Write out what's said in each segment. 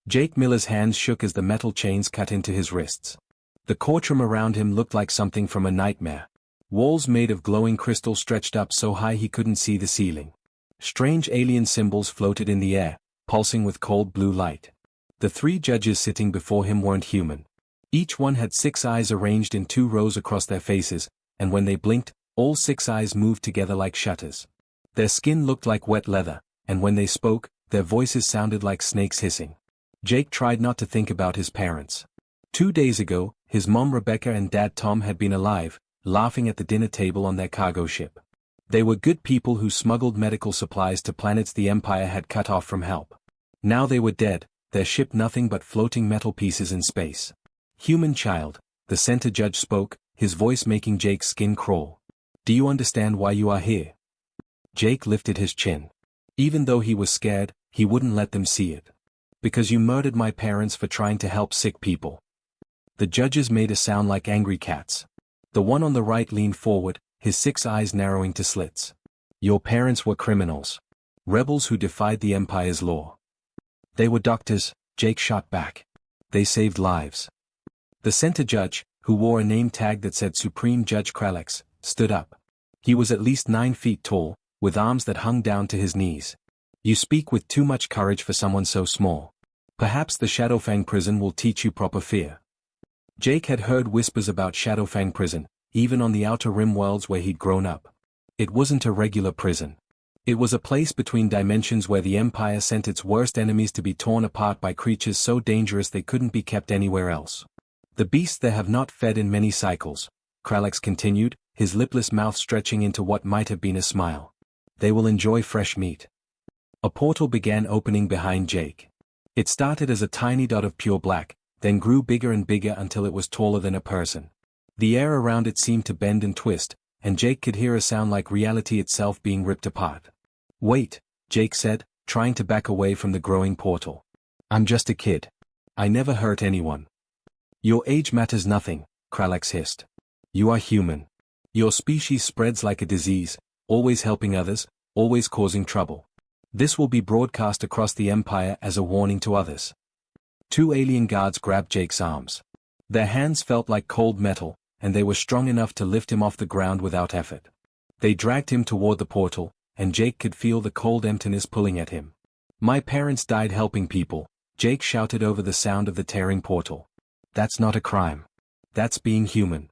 Jake Miller's hands shook as the metal chains cut into his wrists. The courtroom around him looked like something from a nightmare. Walls made of glowing crystal stretched up so high he couldn't see the ceiling. Strange alien symbols floated in the air, pulsing with cold blue light. The 3 judges sitting before him weren't human. Each one had 6 eyes arranged in 2 rows across their faces, and when they blinked, all 6 eyes moved together like shutters. Their skin looked like wet leather, and when they spoke, their voices sounded like snakes hissing. Jake tried not to think about his parents. 2 days ago, his mom Rebecca and dad Tom had been alive, laughing at the dinner table on their cargo ship. They were good people who smuggled medical supplies to planets the Empire had cut off from help. Now they were dead, their ship nothing but floating metal pieces in space. Human child, the center judge spoke, his voice making Jake's skin crawl. Do you understand why you are here? Jake lifted his chin. Even though he was scared, he wouldn't let them see it. Because you murdered my parents for trying to help sick people. The judges made a sound like angry cats. The one on the right leaned forward, his 6 eyes narrowing to slits. Your parents were criminals. Rebels who defied the Empire's law. They were doctors, Jake shot back. They saved lives. The center judge, who wore a name tag that said Supreme Judge Kralex, stood up. He was at least 9 feet tall, with arms that hung down to his knees. You speak with too much courage for someone so small. Perhaps the Shadowfang prison will teach you proper fear. Jake had heard whispers about Shadowfang prison, even on the Outer Rim worlds where he'd grown up. It wasn't a regular prison. It was a place between dimensions where the Empire sent its worst enemies to be torn apart by creatures so dangerous they couldn't be kept anywhere else. The beasts there have not fed in many cycles, Kralex continued, his lipless mouth stretching into what might have been a smile. They will enjoy fresh meat. A portal began opening behind Jake. It started as a tiny dot of pure black, then grew bigger and bigger until it was taller than a person. The air around it seemed to bend and twist, and Jake could hear a sound like reality itself being ripped apart. Wait, Jake said, trying to back away from the growing portal. I'm just a kid. I never hurt anyone. Your age matters nothing, Kralex hissed. You are human. Your species spreads like a disease, always helping others, always causing trouble. This will be broadcast across the Empire as a warning to others. 2 alien guards grabbed Jake's arms. Their hands felt like cold metal, and they were strong enough to lift him off the ground without effort. They dragged him toward the portal, and Jake could feel the cold emptiness pulling at him. My parents died helping people, Jake shouted over the sound of the tearing portal. That's not a crime. That's being human.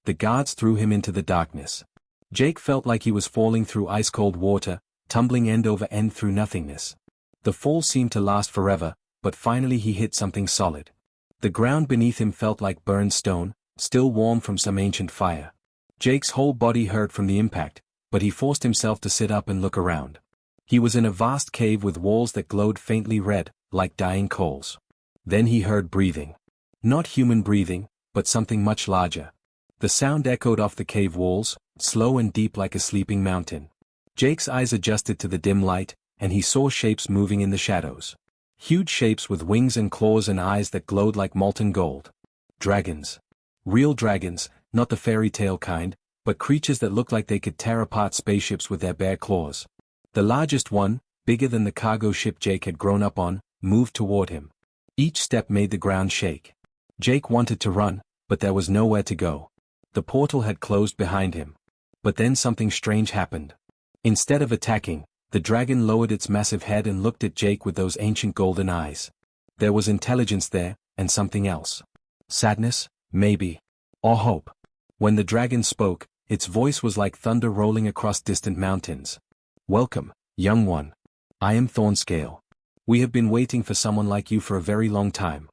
The guards threw him into the darkness. Jake felt like he was falling through ice-cold water, tumbling end over end through nothingness. The fall seemed to last forever, but finally he hit something solid. The ground beneath him felt like burned stone, still warm from some ancient fire. Jake's whole body hurt from the impact, but he forced himself to sit up and look around. He was in a vast cave with walls that glowed faintly red, like dying coals. Then he heard breathing. Not human breathing, but something much larger. The sound echoed off the cave walls, slow and deep like a sleeping mountain. Jake's eyes adjusted to the dim light, and he saw shapes moving in the shadows. Huge shapes with wings and claws and eyes that glowed like molten gold. Dragons. Real dragons, not the fairy tale kind, but creatures that looked like they could tear apart spaceships with their bare claws. The largest one, bigger than the cargo ship Jake had grown up on, moved toward him. Each step made the ground shake. Jake wanted to run, but there was nowhere to go. The portal had closed behind him. But then something strange happened. Instead of attacking, the dragon lowered its massive head and looked at Jake with those ancient golden eyes. There was intelligence there, and something else. Sadness, maybe. Or hope. When the dragon spoke, its voice was like thunder rolling across distant mountains. Welcome, young one. I am Thornscale. We have been waiting for someone like you for a very long time.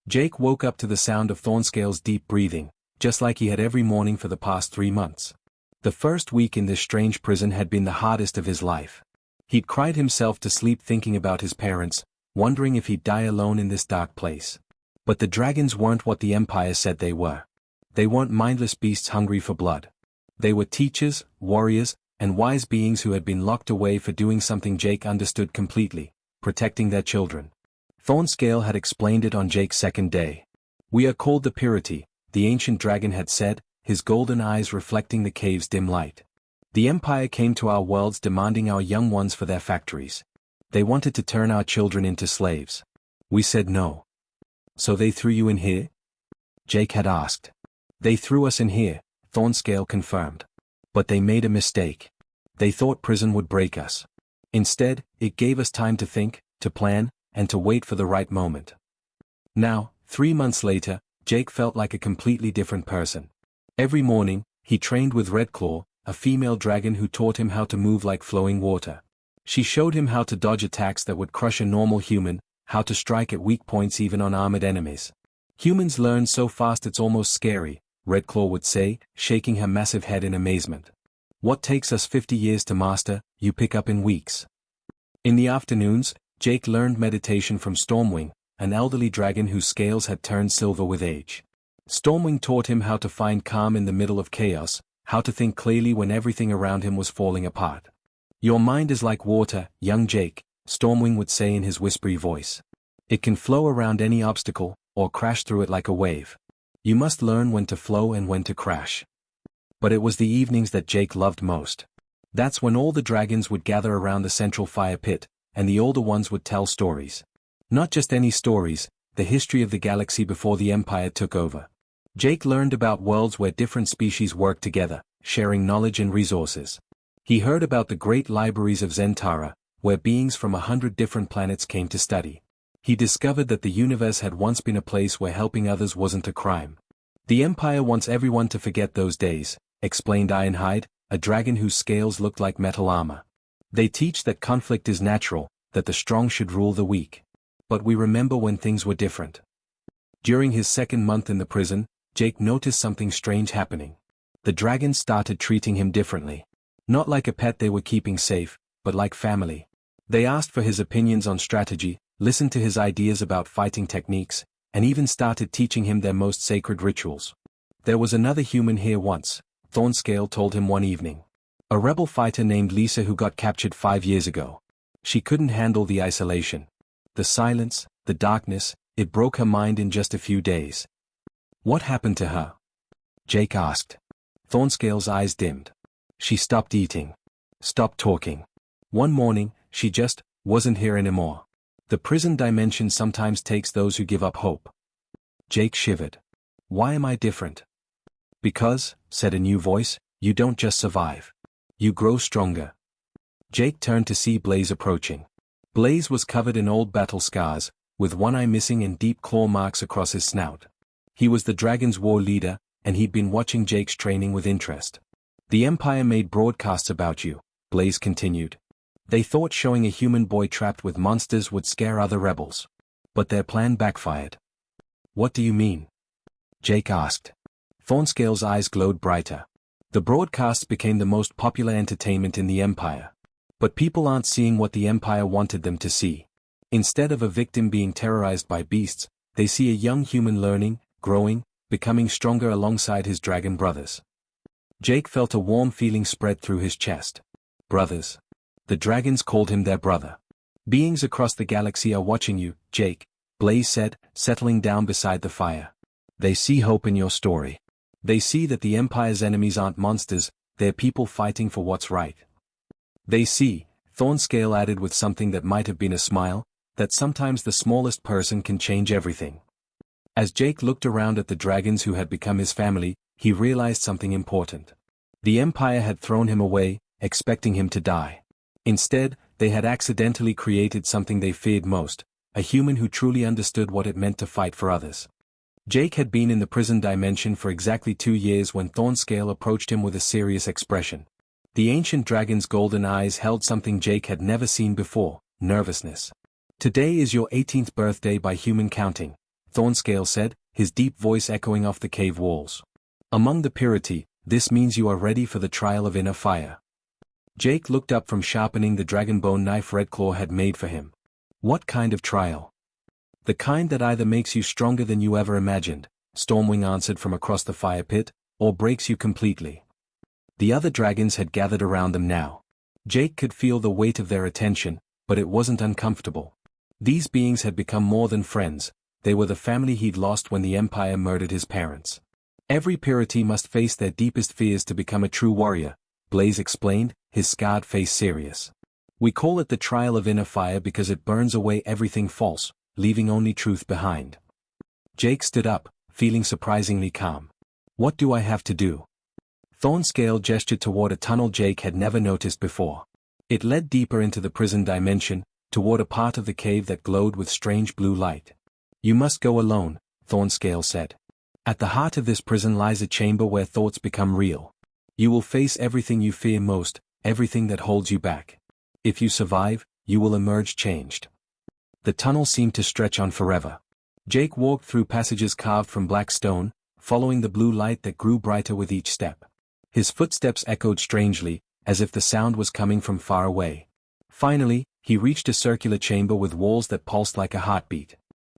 Jake woke up to the sound of Thornscale's deep breathing, just like he had every morning for the past 3 months. The first week in this strange prison had been the hardest of his life. He'd cried himself to sleep thinking about his parents, wondering if he'd die alone in this dark place. But the dragons weren't what the Empire said they were. They weren't mindless beasts hungry for blood. They were teachers, warriors, and wise beings who had been locked away for doing something Jake understood completely, protecting their children. Thornscale had explained it on Jake's second day. We are called the Purity, the ancient dragon had said, his golden eyes reflecting the cave's dim light. The Empire came to our worlds demanding our young ones for their factories. They wanted to turn our children into slaves. We said no. So they threw you in here? Jake had asked. They threw us in here, Thornscale confirmed. But they made a mistake. They thought prison would break us. Instead, it gave us time to think, to plan, and to wait for the right moment. Now, 3 months later, Jake felt like a completely different person. Every morning, he trained with Redclaw, a female dragon who taught him how to move like flowing water. She showed him how to dodge attacks that would crush a normal human, how to strike at weak points even on armored enemies. Humans learn so fast it's almost scary, Redclaw would say, shaking her massive head in amazement. What takes us 50 years to master, you pick up in weeks. In the afternoons, Jake learned meditation from Stormwing, an elderly dragon whose scales had turned silver with age. Stormwing taught him how to find calm in the middle of chaos, how to think clearly when everything around him was falling apart. Your mind is like water, young Jake, Stormwing would say in his whispery voice. It can flow around any obstacle, or crash through it like a wave. You must learn when to flow and when to crash. But it was the evenings that Jake loved most. That's when all the dragons would gather around the central fire pit, and the older ones would tell stories. Not just any stories, the history of the galaxy before the Empire took over. Jake learned about worlds where different species worked together, sharing knowledge and resources. He heard about the great libraries of Zentara, where beings from 100 different planets came to study. He discovered that the universe had once been a place where helping others wasn't a crime. The Empire wants everyone to forget those days, explained Ironhide, a dragon whose scales looked like metal armor. They teach that conflict is natural, that the strong should rule the weak. But we remember when things were different. During his second month in the prison, Jake noticed something strange happening. The dragons started treating him differently. Not like a pet they were keeping safe, but like family. They asked for his opinions on strategy, listened to his ideas about fighting techniques, and even started teaching him their most sacred rituals. There was another human here once, Thornscale told him one evening. A rebel fighter named Lisa who got captured 5 years ago. She couldn't handle the isolation. The silence, the darkness, it broke her mind in just a few days. What happened to her? Jake asked. Thornscale's eyes dimmed. She stopped eating. Stopped talking. One morning, she just wasn't here anymore. The prison dimension sometimes takes those who give up hope. Jake shivered. Why am I different? Because, said a new voice, you don't just survive. You grow stronger. Jake turned to see Blaze approaching. Blaze was covered in old battle scars, with one eye missing and deep claw marks across his snout. He was the dragon's war leader, and he'd been watching Jake's training with interest. The Empire made broadcasts about you, Blaze continued. They thought showing a human boy trapped with monsters would scare other rebels. But their plan backfired. What do you mean? Jake asked. Thornscale's eyes glowed brighter. The broadcasts became the most popular entertainment in the Empire. But people aren't seeing what the Empire wanted them to see. Instead of a victim being terrorized by beasts, they see a young human learning, growing, becoming stronger alongside his dragon brothers. Jake felt a warm feeling spread through his chest. Brothers. The dragons called him their brother. Beings across the galaxy are watching you, Jake, Blaze said, settling down beside the fire. They see hope in your story. They see that the Empire's enemies aren't monsters, they're people fighting for what's right. They see, Thornscale added with something that might have been a smile, that sometimes the smallest person can change everything. As Jake looked around at the dragons who had become his family, he realized something important. The Empire had thrown him away, expecting him to die. Instead, they had accidentally created something they feared most, a human who truly understood what it meant to fight for others. Jake had been in the prison dimension for exactly 2 years when Thornscale approached him with a serious expression. The ancient dragon's golden eyes held something Jake had never seen before, nervousness. Today is your 18th birthday by human counting, Thornscale said, his deep voice echoing off the cave walls. Among the purity, this means you are ready for the trial of inner fire. Jake looked up from sharpening the dragonbone knife Redclaw had made for him. What kind of trial? The kind that either makes you stronger than you ever imagined, Stormwing answered from across the fire pit, or breaks you completely. The other dragons had gathered around them now. Jake could feel the weight of their attention, but it wasn't uncomfortable. These beings had become more than friends, they were the family he'd lost when the Empire murdered his parents. Every purity must face their deepest fears to become a true warrior, Blaze explained, his scarred face serious. We call it the trial of inner fire because it burns away everything false, leaving only truth behind. Jake stood up, feeling surprisingly calm. What do I have to do? Thornscale gestured toward a tunnel Jake had never noticed before. It led deeper into the prison dimension, toward a part of the cave that glowed with strange blue light. You must go alone, Thornscale said. At the heart of this prison lies a chamber where thoughts become real. You will face everything you fear most, everything that holds you back. If you survive, you will emerge changed. The tunnel seemed to stretch on forever. Jake walked through passages carved from black stone, following the blue light that grew brighter with each step. His footsteps echoed strangely, as if the sound was coming from far away. Finally, he reached a circular chamber with walls that pulsed like a heartbeat.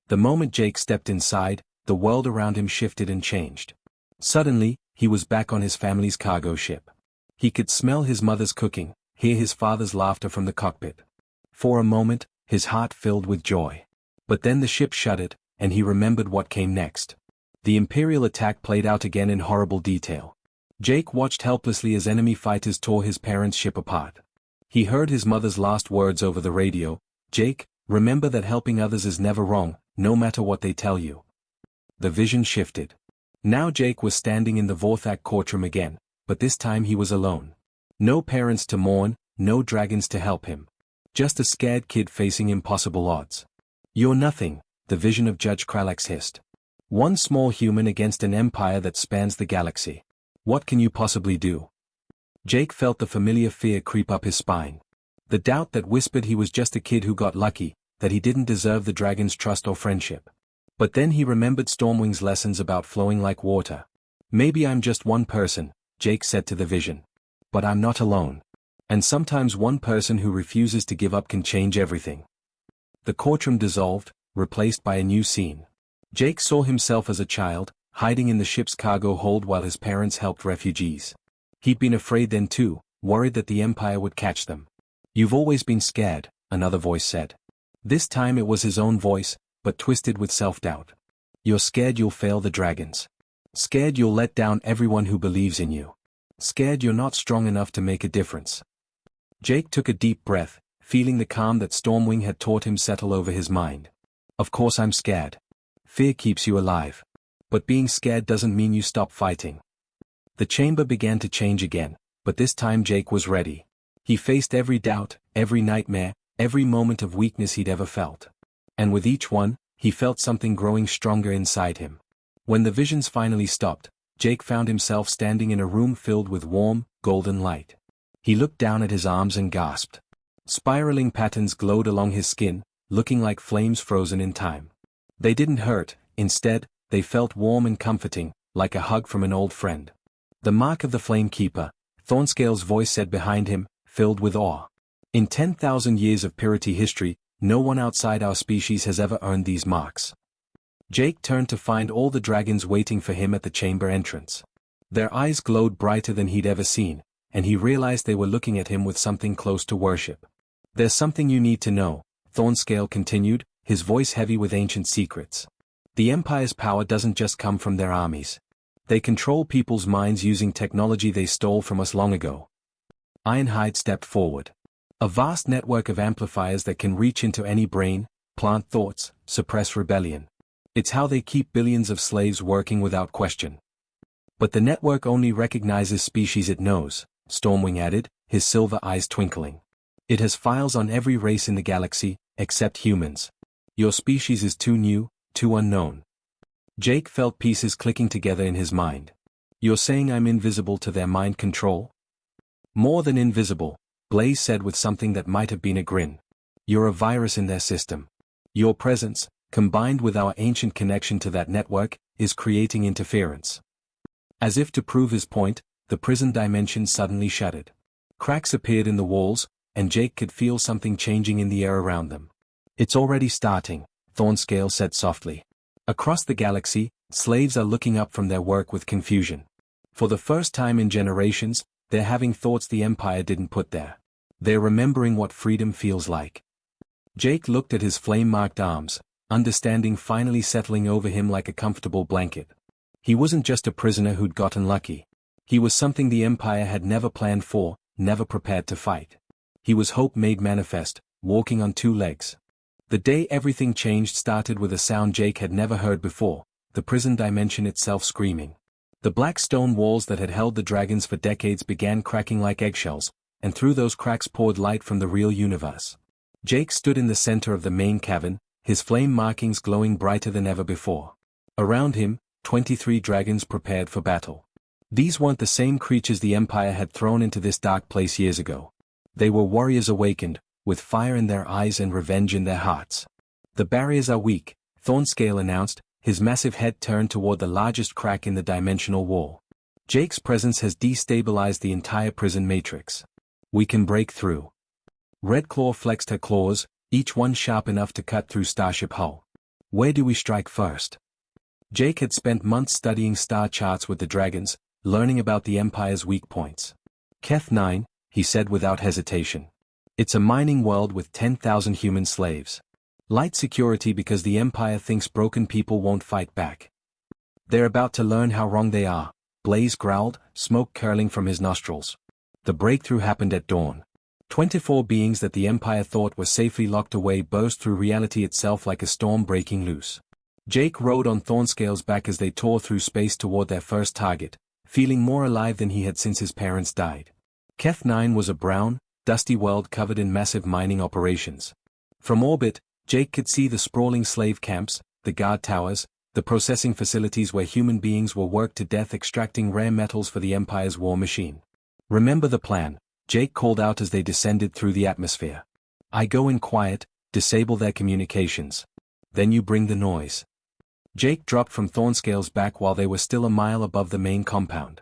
The moment Jake stepped inside, the world around him shifted and changed. Suddenly, he was back on his family's cargo ship. He could smell his mother's cooking, hear his father's laughter from the cockpit. For a moment, his heart filled with joy. But then the ship shuddered, and he remembered what came next. The Imperial attack played out again in horrible detail. Jake watched helplessly as enemy fighters tore his parents' ship apart. He heard his mother's last words over the radio, "Jake, remember that helping others is never wrong, no matter what they tell you." The vision shifted. Now Jake was standing in the Vorthak courtroom again, but this time he was alone. No parents to mourn, no dragons to help him. Just a scared kid facing impossible odds. "You're nothing," the vision of Judge Kralax hissed. "One small human against an empire that spans the galaxy. What can you possibly do?" Jake felt the familiar fear creep up his spine. The doubt that whispered he was just a kid who got lucky, that he didn't deserve the dragon's trust or friendship. But then he remembered Stormwing's lessons about flowing like water. "Maybe I'm just one person," Jake said to the vision. "But I'm not alone. And sometimes one person who refuses to give up can change everything." The courtroom dissolved, replaced by a new scene. Jake saw himself as a child, hiding in the ship's cargo hold while his parents helped refugees. He'd been afraid then too, worried that the Empire would catch them. "You've always been scared," another voice said. This time it was his own voice, but twisted with self-doubt. "You're scared you'll fail the dragons. Scared you'll let down everyone who believes in you. Scared you're not strong enough to make a difference." Jake took a deep breath, feeling the calm that Stormwing had taught him settle over his mind. "Of course I'm scared. Fear keeps you alive. But being scared doesn't mean you stop fighting." The chamber began to change again, but this time Jake was ready. He faced every doubt, every nightmare, every moment of weakness he'd ever felt. And with each one, he felt something growing stronger inside him. When the visions finally stopped, Jake found himself standing in a room filled with warm, golden light. He looked down at his arms and gasped. Spiraling patterns glowed along his skin, looking like flames frozen in time. They didn't hurt, instead, they felt warm and comforting, like a hug from an old friend. "The mark of the Flame Keeper," Thornscale's voice said behind him, filled with awe. "In 10,000 years of purity history, no one outside our species has ever earned these marks." Jake turned to find all the dragons waiting for him at the chamber entrance. Their eyes glowed brighter than he'd ever seen, and he realized they were looking at him with something close to worship. "There's something you need to know," Thornscale continued, his voice heavy with ancient secrets. "The Empire's power doesn't just come from their armies. They control people's minds using technology they stole from us long ago." Ironhide stepped forward. "A vast network of amplifiers that can reach into any brain, plant thoughts, suppress rebellion. It's how they keep billions of slaves working without question." "But the network only recognizes species it knows," Stormwing added, his silver eyes twinkling. "It has files on every race in the galaxy, except humans. Your species is too new, too unknown." Jake felt pieces clicking together in his mind. "You're saying I'm invisible to their mind control?" "More than invisible," Blaze said with something that might have been a grin. "You're a virus in their system. Your presence, combined with our ancient connection to that network, is creating interference." As if to prove his point, the prison dimension suddenly shuddered. Cracks appeared in the walls, and Jake could feel something changing in the air around them. "It's already starting," Thornscale said softly. "Across the galaxy, slaves are looking up from their work with confusion. For the first time in generations, they're having thoughts the Empire didn't put there. They're remembering what freedom feels like." Jake looked at his flame-marked arms, understanding finally settling over him like a comfortable blanket. He wasn't just a prisoner who'd gotten lucky. He was something the Empire had never planned for, never prepared to fight. He was hope made manifest, walking on two legs. The day everything changed started with a sound Jake had never heard before, the prison dimension itself screaming. The black stone walls that had held the dragons for decades began cracking like eggshells, and through those cracks poured light from the real universe. Jake stood in the center of the main cavern, his flame markings glowing brighter than ever before. Around him, 23 dragons prepared for battle. These weren't the same creatures the Empire had thrown into this dark place years ago. They were warriors awakened, with fire in their eyes and revenge in their hearts. The barriers are weak, Thornscale announced, his massive head turned toward the largest crack in the dimensional wall. Jake's presence has destabilized the entire prison matrix. We can break through. Redclaw flexed her claws, each one sharp enough to cut through Starship hull. Where do we strike first? Jake had spent months studying star charts with the dragons, learning about the Empire's weak points. Keth 9, he said without hesitation. It's a mining world with 10,000 human slaves. Light security because the Empire thinks broken people won't fight back. They're about to learn how wrong they are, Blaze growled, smoke curling from his nostrils. The breakthrough happened at dawn. 24 beings that the Empire thought were safely locked away burst through reality itself like a storm breaking loose. Jake rode on Thornscale's back as they tore through space toward their first target, feeling more alive than he had since his parents died. Keth 9 was a brown, dusty world covered in massive mining operations. From orbit, Jake could see the sprawling slave camps, the guard towers, the processing facilities where human beings were worked to death extracting rare metals for the Empire's war machine. Remember the plan, Jake called out as they descended through the atmosphere. I go in quiet, disable their communications. Then you bring the noise. Jake dropped from Thornscale's back while they were still a mile above the main compound.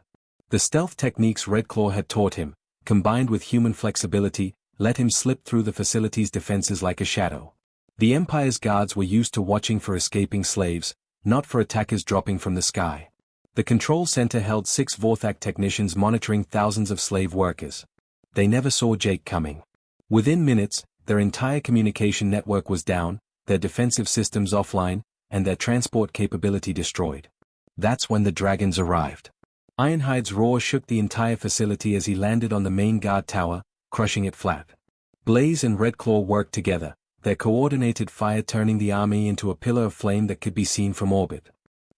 The stealth techniques Redclaw had taught him, combined with human flexibility, let him slip through the facility's defenses like a shadow. The Empire's guards were used to watching for escaping slaves, not for attackers dropping from the sky. The control center held 6 Vorthak technicians monitoring thousands of slave workers. They never saw Jake coming. Within minutes, their entire communication network was down, their defensive systems offline, and their transport capability destroyed. That's when the dragons arrived. Ironhide's roar shook the entire facility as he landed on the main guard tower, crushing it flat. Blaze and Redclaw worked together, their coordinated fire turning the army into a pillar of flame that could be seen from orbit.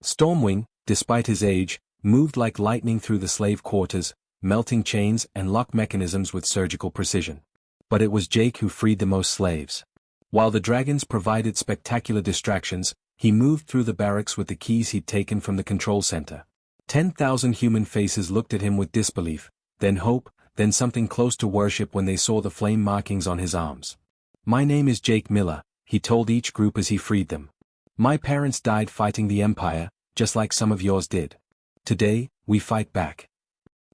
Stormwing, despite his age, moved like lightning through the slave quarters, melting chains and lock mechanisms with surgical precision. But it was Jake who freed the most slaves. While the dragons provided spectacular distractions, he moved through the barracks with the keys he'd taken from the control center. 10,000 human faces looked at him with disbelief, then hope, then something close to worship when they saw the flame markings on his arms. My name is Jake Miller, he told each group as he freed them. My parents died fighting the Empire, just like some of yours did. Today, we fight back.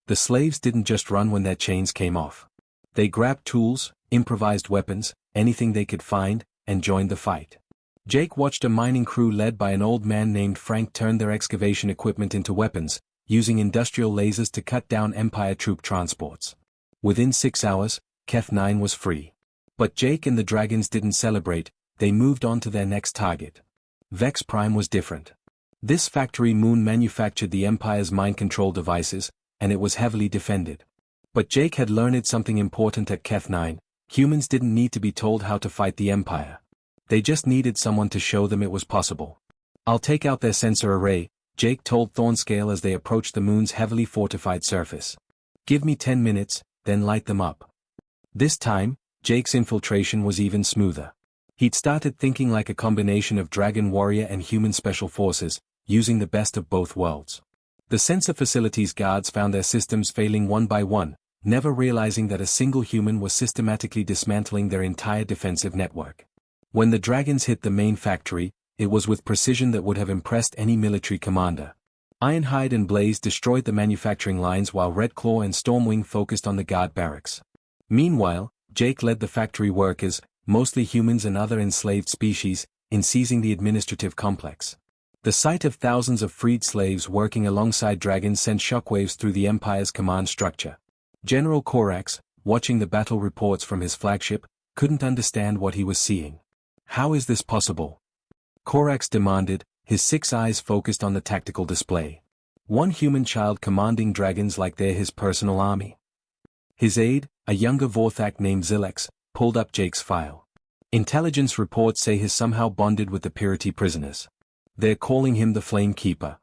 The slaves didn't just run when their chains came off. They grabbed tools, improvised weapons, anything they could find, and joined the fight. Jake watched a mining crew led by an old man named Frank turn their excavation equipment into weapons, using industrial lasers to cut down Empire troop transports. Within 6 hours, Keth 9 was free. But Jake and the dragons didn't celebrate, they moved on to their next target. Vex Prime was different. This factory moon manufactured the Empire's mind control devices, and it was heavily defended. But Jake had learned something important at Keth 9, humans didn't need to be told how to fight the Empire. They just needed someone to show them it was possible. I'll take out their sensor array, Jake told Thornscale as they approached the moon's heavily fortified surface. Give me 10 minutes, then light them up. This time, Jake's infiltration was even smoother. He'd started thinking like a combination of dragon warrior and human special forces, using the best of both worlds. The sensor facility's guards found their systems failing one by one, never realizing that a single human was systematically dismantling their entire defensive network. When the dragons hit the main factory, it was with precision that would have impressed any military commander. Ironhide and Blaze destroyed the manufacturing lines while Redclaw and Stormwing focused on the guard barracks. Meanwhile, Jake led the factory workers, mostly humans and other enslaved species, in seizing the administrative complex. The sight of thousands of freed slaves working alongside dragons sent shockwaves through the Empire's command structure. General Korax, watching the battle reports from his flagship, couldn't understand what he was seeing. How is this possible? Korax demanded, his 6 eyes focused on the tactical display. One human child commanding dragons like they're his personal army. His aide, a younger Vorthak named Zilex, pulled up Jake's file. Intelligence reports say he's somehow bonded with the Purity prisoners. They're calling him the Flame Keeper.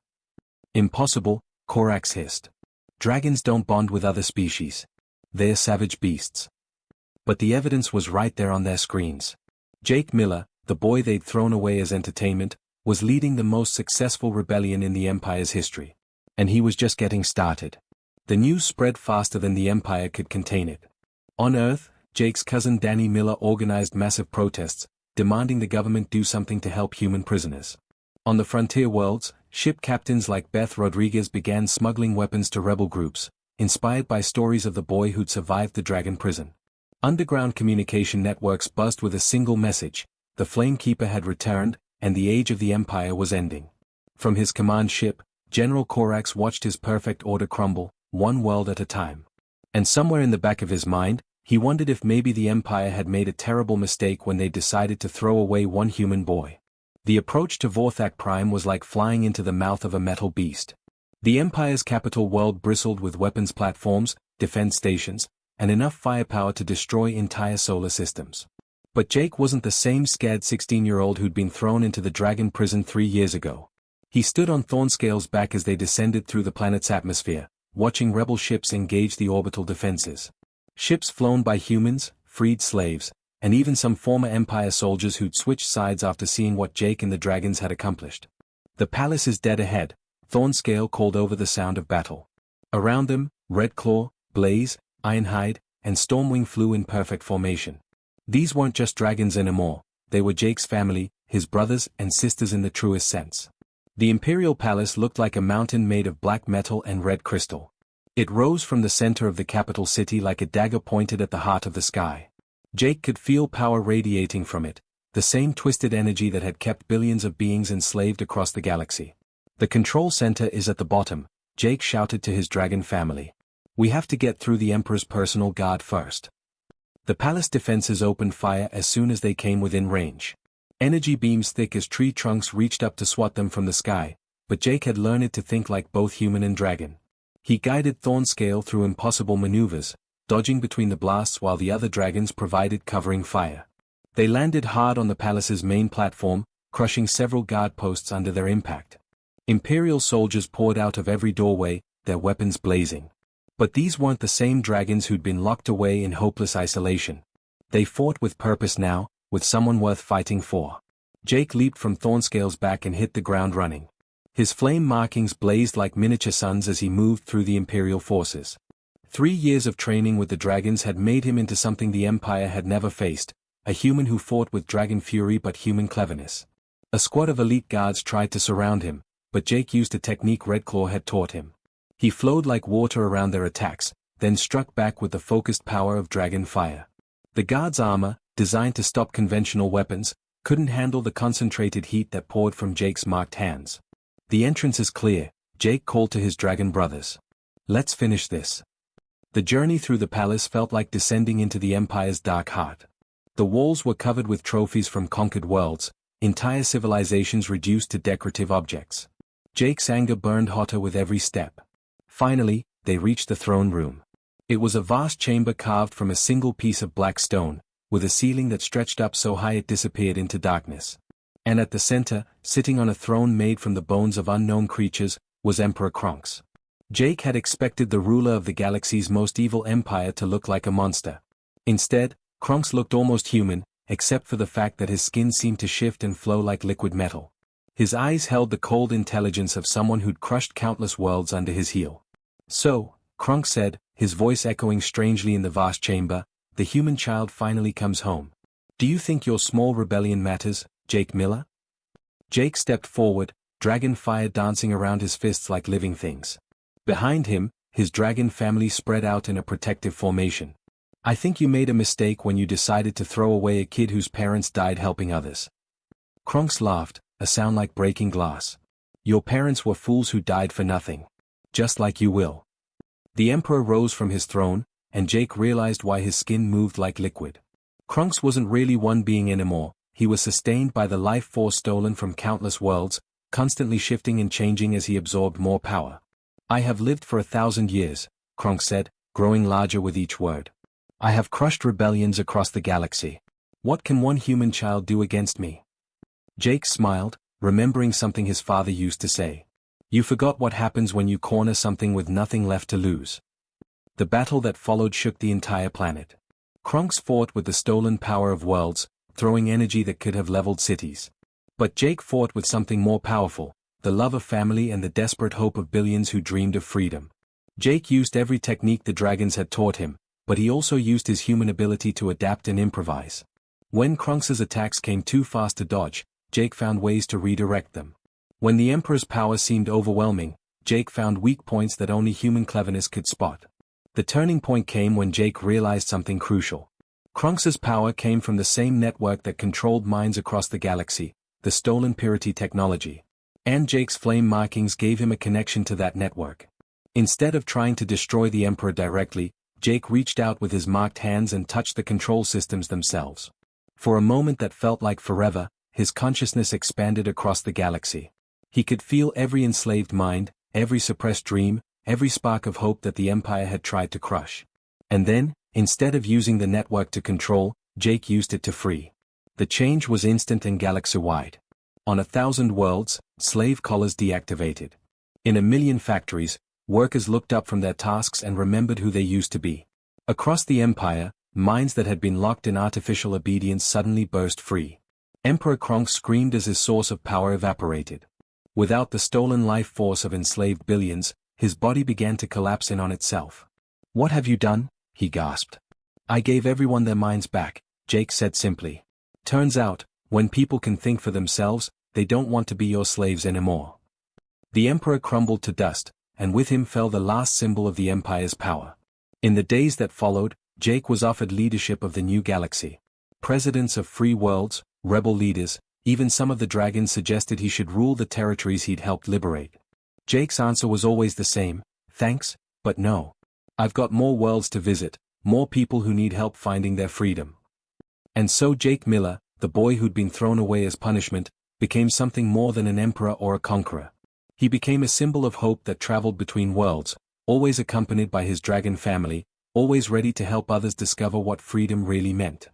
Impossible, Korax hissed. Dragons don't bond with other species. They're savage beasts. But the evidence was right there on their screens. Jake Miller, the boy they'd thrown away as entertainment, was leading the most successful rebellion in the Empire's history. And he was just getting started. The news spread faster than the Empire could contain it. On Earth, Jake's cousin Danny Miller organized massive protests, demanding the government do something to help human prisoners. On the frontier worlds, ship captains like Beth Rodriguez began smuggling weapons to rebel groups, inspired by stories of the boy who'd survived the dragon prison. Underground communication networks buzzed with a single message: the Flame Keeper had returned, and the age of the Empire was ending. From his command ship, General Korax watched his perfect order crumble, one world at a time. And somewhere in the back of his mind, he wondered if maybe the Empire had made a terrible mistake when they decided to throw away one human boy. The approach to Vorthak Prime was like flying into the mouth of a metal beast. The Empire's capital world bristled with weapons platforms, defense stations, and enough firepower to destroy entire solar systems. But Jake wasn't the same scared 16-year-old who'd been thrown into the dragon prison 3 years ago. He stood on Thornscale's back as they descended through the planet's atmosphere, watching rebel ships engage the orbital defenses. Ships flown by humans, freed slaves, and even some former Empire soldiers who'd switched sides after seeing what Jake and the dragons had accomplished. The palace is dead ahead, Thornscale called over the sound of battle. Around them, Redclaw, Blaze, Ironhide, and Stormwing flew in perfect formation. These weren't just dragons anymore, they were Jake's family, his brothers and sisters in the truest sense. The Imperial Palace looked like a mountain made of black metal and red crystal. It rose from the center of the capital city like a dagger pointed at the heart of the sky. Jake could feel power radiating from it, the same twisted energy that had kept billions of beings enslaved across the galaxy. The control center is at the bottom, Jake shouted to his dragon family. We have to get through the Emperor's personal guard first. The palace defenses opened fire as soon as they came within range. Energy beams thick as tree trunks reached up to swat them from the sky, but Jake had learned to think like both human and dragon. He guided Thornscale through impossible maneuvers, dodging between the blasts while the other dragons provided covering fire. They landed hard on the palace's main platform, crushing several guard posts under their impact. Imperial soldiers poured out of every doorway, their weapons blazing. But these weren't the same dragons who'd been locked away in hopeless isolation. They fought with purpose now, with someone worth fighting for. Jake leaped from Thornscale's back and hit the ground running. His flame markings blazed like miniature suns as he moved through the Imperial forces. 3 years of training with the dragons had made him into something the Empire had never faced, a human who fought with dragon fury but human cleverness. A squad of elite guards tried to surround him, but Jake used a technique Redclaw had taught him. He flowed like water around their attacks, then struck back with the focused power of dragon fire. The guards' armor, designed to stop conventional weapons, couldn't handle the concentrated heat that poured from Jake's marked hands. The entrance is clear, Jake called to his dragon brothers. Let's finish this. The journey through the palace felt like descending into the Empire's dark heart. The walls were covered with trophies from conquered worlds, entire civilizations reduced to decorative objects. Jake's anger burned hotter with every step. Finally, they reached the throne room. It was a vast chamber carved from a single piece of black stone, with a ceiling that stretched up so high it disappeared into darkness. And at the center, sitting on a throne made from the bones of unknown creatures, was Emperor Kronks. Jake had expected the ruler of the galaxy's most evil empire to look like a monster. Instead, Kronks looked almost human, except for the fact that his skin seemed to shift and flow like liquid metal. His eyes held the cold intelligence of someone who'd crushed countless worlds under his heel. So, Kronks said, his voice echoing strangely in the vast chamber, the human child finally comes home. Do you think your small rebellion matters, Jake Miller? Jake stepped forward, dragon fire dancing around his fists like living things. Behind him, his dragon family spread out in a protective formation. I think you made a mistake when you decided to throw away a kid whose parents died helping others. Kronks laughed, a sound like breaking glass. Your parents were fools who died for nothing. Just like you will. The Emperor rose from his throne, and Jake realized why his skin moved like liquid. Kronks wasn't really one being anymore, he was sustained by the life force stolen from countless worlds, constantly shifting and changing as he absorbed more power. I have lived for 1,000 years, Kronks said, growing larger with each word. I have crushed rebellions across the galaxy. What can one human child do against me? Jake smiled, remembering something his father used to say. You forgot what happens when you corner something with nothing left to lose. The battle that followed shook the entire planet. Krunks fought with the stolen power of worlds, throwing energy that could have leveled cities. But Jake fought with something more powerful, the love of family and the desperate hope of billions who dreamed of freedom. Jake used every technique the dragons had taught him, but he also used his human ability to adapt and improvise. When Krunks' attacks came too fast to dodge, Jake found ways to redirect them. When the Emperor's power seemed overwhelming, Jake found weak points that only human cleverness could spot. The turning point came when Jake realized something crucial. Krunks' power came from the same network that controlled minds across the galaxy, the stolen purity technology. And Jake's flame markings gave him a connection to that network. Instead of trying to destroy the Emperor directly, Jake reached out with his marked hands and touched the control systems themselves. For a moment that felt like forever, his consciousness expanded across the galaxy. He could feel every enslaved mind, every suppressed dream, every spark of hope that the Empire had tried to crush. And then, instead of using the network to control, Jake used it to free. The change was instant and galaxy-wide. On 1,000 worlds, slave collars deactivated. In 1,000,000 factories, workers looked up from their tasks and remembered who they used to be. Across the Empire, minds that had been locked in artificial obedience suddenly burst free. Emperor Krunks screamed as his source of power evaporated. Without the stolen life force of enslaved billions, his body began to collapse in on itself. What have you done? He gasped. I gave everyone their minds back, Jake said simply. Turns out, when people can think for themselves, they don't want to be your slaves anymore. The Emperor crumbled to dust, and with him fell the last symbol of the Empire's power. In the days that followed, Jake was offered leadership of the new galaxy. Presidents of free worlds, rebel leaders, even some of the dragons suggested he should rule the territories he'd helped liberate. Jake's answer was always the same, thanks, but no. I've got more worlds to visit, more people who need help finding their freedom. And so Jake Miller, the boy who'd been thrown away as punishment, became something more than an emperor or a conqueror. He became a symbol of hope that traveled between worlds, always accompanied by his dragon family, always ready to help others discover what freedom really meant.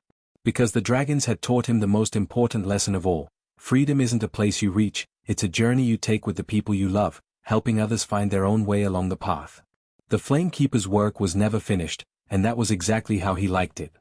Because the dragons had taught him the most important lesson of all, freedom isn't a place you reach, it's a journey you take with the people you love, helping others find their own way along the path. The Flamekeeper's work was never finished, and that was exactly how he liked it.